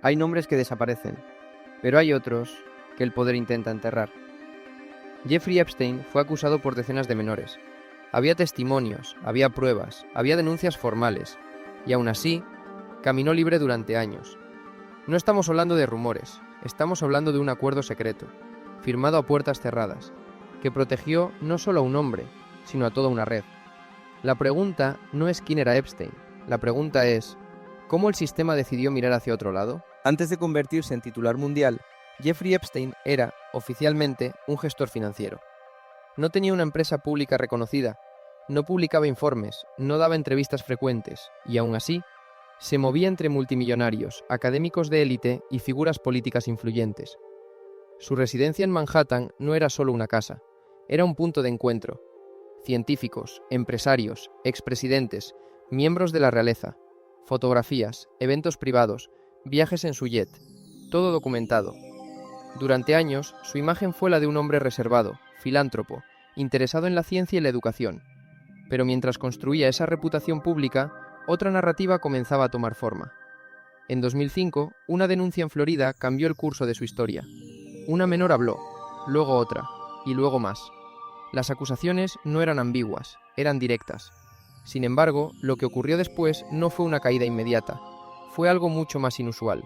Hay nombres que desaparecen, pero hay otros que el poder intenta enterrar. Jeffrey Epstein fue acusado por decenas de menores. Había testimonios, había pruebas, había denuncias formales, y aún así, caminó libre durante años. No estamos hablando de rumores, estamos hablando de un acuerdo secreto, firmado a puertas cerradas, que protegió no solo a un hombre, sino a toda una red. La pregunta no es quién era Epstein, la pregunta es, ¿cómo el sistema decidió mirar hacia otro lado? Antes de convertirse en titular mundial, Jeffrey Epstein era, oficialmente, un gestor financiero. No tenía una empresa pública reconocida, no publicaba informes, no daba entrevistas frecuentes, y aún así, se movía entre multimillonarios, académicos de élite y figuras políticas influyentes. Su residencia en Manhattan no era solo una casa, era un punto de encuentro. Científicos, empresarios, expresidentes, miembros de la realeza, fotografías, eventos privados, viajes en su jet, todo documentado. Durante años, su imagen fue la de un hombre reservado, filántropo, interesado en la ciencia y la educación. Pero mientras construía esa reputación pública, otra narrativa comenzaba a tomar forma. En 2005, una denuncia en Florida cambió el curso de su historia. Una menor habló, luego otra, y luego más. Las acusaciones no eran ambiguas, eran directas. Sin embargo, lo que ocurrió después no fue una caída inmediata, fue algo mucho más inusual.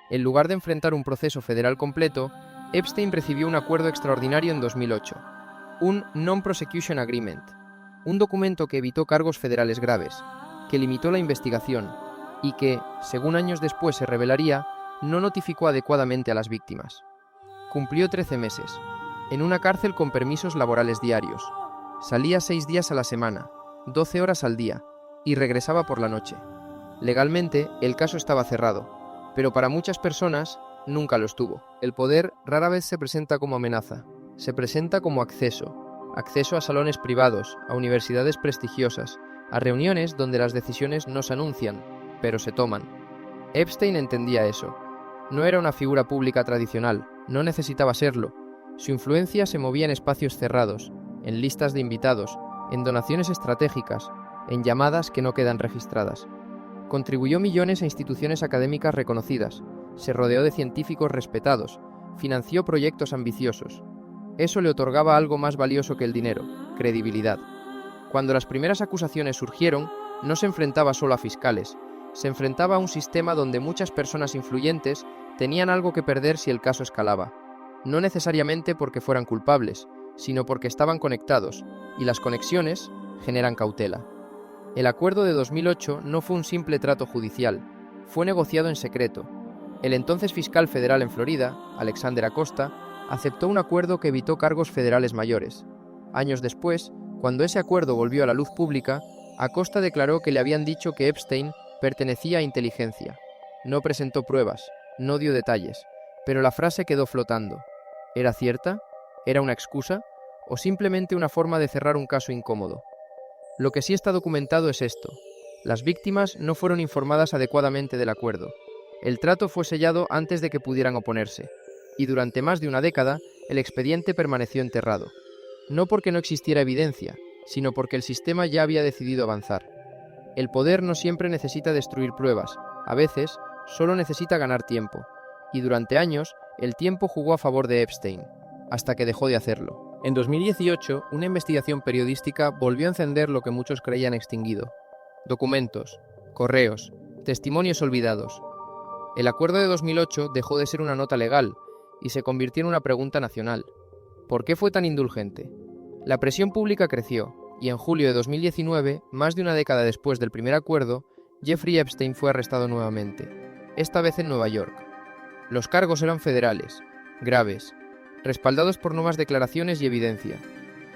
En lugar de enfrentar un proceso federal completo, Epstein recibió un acuerdo extraordinario en 2008, un Non-Prosecution Agreement, un documento que evitó cargos federales graves, que limitó la investigación y que, según años después se revelaría, no notificó adecuadamente a las víctimas. Cumplió 13 meses, en una cárcel con permisos laborales diarios. Salía 6 días a la semana, 12 horas al día, y regresaba por la noche. Legalmente, el caso estaba cerrado, pero para muchas personas nunca lo estuvo. El poder rara vez se presenta como amenaza, se presenta como acceso a salones privados, a universidades prestigiosas, a reuniones donde las decisiones no se anuncian, pero se toman. Epstein entendía eso. No era una figura pública tradicional, no necesitaba serlo. Su influencia se movía en espacios cerrados, en listas de invitados, en donaciones estratégicas, en llamadas que no quedan registradas. Contribuyó millones a instituciones académicas reconocidas, se rodeó de científicos respetados, financió proyectos ambiciosos. Eso le otorgaba algo más valioso que el dinero, credibilidad. Cuando las primeras acusaciones surgieron, no se enfrentaba solo a fiscales, se enfrentaba a un sistema donde muchas personas influyentes tenían algo que perder si el caso escalaba. No necesariamente porque fueran culpables, sino porque estaban conectados, y las conexiones generan cautela. El acuerdo de 2008 no fue un simple trato judicial, fue negociado en secreto. El entonces fiscal federal en Florida, Alexander Acosta, aceptó un acuerdo que evitó cargos federales mayores. Años después, cuando ese acuerdo volvió a la luz pública, Acosta declaró que le habían dicho que Epstein pertenecía a inteligencia. No presentó pruebas, no dio detalles, pero la frase quedó flotando. ¿Era cierta? ¿Era una excusa? ¿O simplemente una forma de cerrar un caso incómodo? Lo que sí está documentado es esto. Las víctimas no fueron informadas adecuadamente del acuerdo. El trato fue sellado antes de que pudieran oponerse, y durante más de una década el expediente permaneció enterrado. No porque no existiera evidencia, sino porque el sistema ya había decidido avanzar. El poder no siempre necesita destruir pruebas, a veces solo necesita ganar tiempo, y durante años el tiempo jugó a favor de Epstein, hasta que dejó de hacerlo. En 2018, una investigación periodística volvió a encender lo que muchos creían extinguido. Documentos, correos, testimonios olvidados. El acuerdo de 2008 dejó de ser una nota legal y se convirtió en una pregunta nacional. ¿Por qué fue tan indulgente? La presión pública creció, y en julio de 2019, más de una década después del primer acuerdo, Jeffrey Epstein fue arrestado nuevamente, esta vez en Nueva York. Los cargos eran federales, graves, respaldados por nuevas declaraciones y evidencia.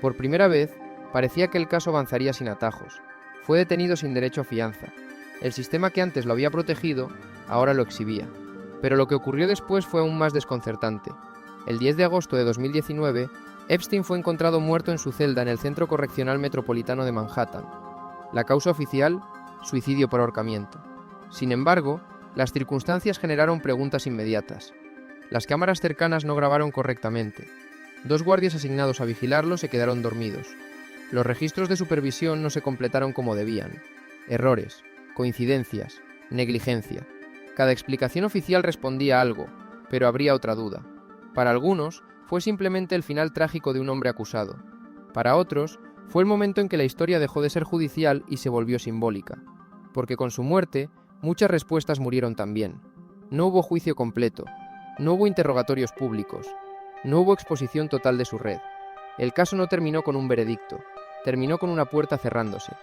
Por primera vez, parecía que el caso avanzaría sin atajos. Fue detenido sin derecho a fianza. El sistema que antes lo había protegido, ahora lo exhibía. Pero lo que ocurrió después fue aún más desconcertante. El 10 de agosto de 2019, Epstein fue encontrado muerto en su celda en el Centro Correccional Metropolitano de Manhattan. La causa oficial, suicidio por ahorcamiento. Sin embargo, las circunstancias generaron preguntas inmediatas. Las cámaras cercanas no grabaron correctamente. 2 guardias asignados a vigilarlo se quedaron dormidos. Los registros de supervisión no se completaron como debían. Errores, coincidencias, negligencia. Cada explicación oficial respondía a algo, pero habría otra duda. Para algunos, fue simplemente el final trágico de un hombre acusado. Para otros, fue el momento en que la historia dejó de ser judicial y se volvió simbólica. Porque con su muerte, muchas respuestas murieron también. No hubo juicio completo, no hubo interrogatorios públicos, no hubo exposición total de su red. El caso no terminó con un veredicto, terminó con una puerta cerrándose,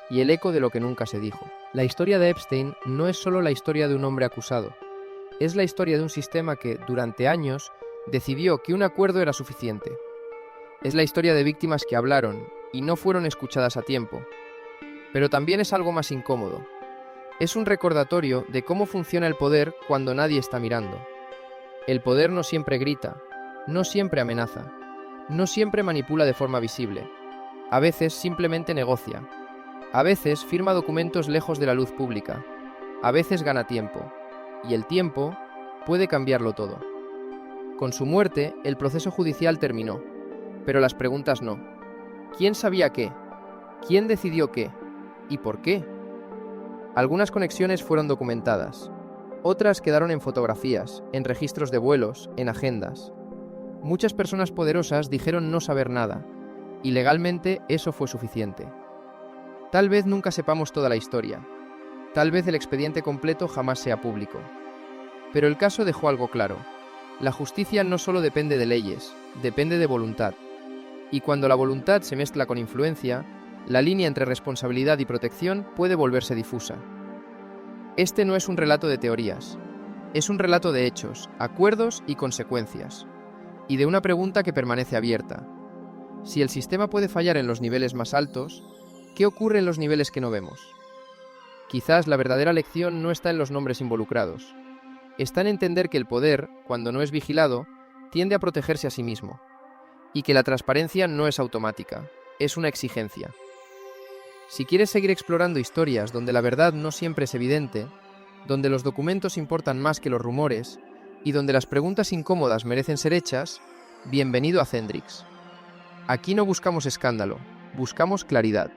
y el eco de lo que nunca se dijo. La historia de Epstein no es solo la historia de un hombre acusado, es la historia de un sistema que, durante años, decidió que un acuerdo era suficiente. Es la historia de víctimas que hablaron y no fueron escuchadas a tiempo. Pero también es algo más incómodo. Es un recordatorio de cómo funciona el poder cuando nadie está mirando. El poder no siempre grita, no siempre amenaza, no siempre manipula de forma visible. A veces simplemente negocia. A veces firma documentos lejos de la luz pública. A veces gana tiempo. Y el tiempo puede cambiarlo todo. Con su muerte, el proceso judicial terminó. Pero las preguntas no. ¿Quién sabía qué? ¿Quién decidió qué? ¿Y por qué? Algunas conexiones fueron documentadas. Otras quedaron en fotografías, en registros de vuelos, en agendas. Muchas personas poderosas dijeron no saber nada, y legalmente eso fue suficiente. Tal vez nunca sepamos toda la historia. Tal vez el expediente completo jamás sea público. Pero el caso dejó algo claro. La justicia no solo depende de leyes, depende de voluntad. Y cuando la voluntad se mezcla con influencia, la línea entre responsabilidad y protección puede volverse difusa. Este no es un relato de teorías. Es un relato de hechos, acuerdos y consecuencias. Y de una pregunta que permanece abierta. Si el sistema puede fallar en los niveles más altos, ¿qué ocurre en los niveles que no vemos? Quizás la verdadera lección no está en los nombres involucrados. Está en entender que el poder, cuando no es vigilado, tiende a protegerse a sí mismo. Y que la transparencia no es automática, es una exigencia. Si quieres seguir explorando historias donde la verdad no siempre es evidente, donde los documentos importan más que los rumores y donde las preguntas incómodas merecen ser hechas, bienvenido a Cendrix. Aquí no buscamos escándalo, buscamos claridad.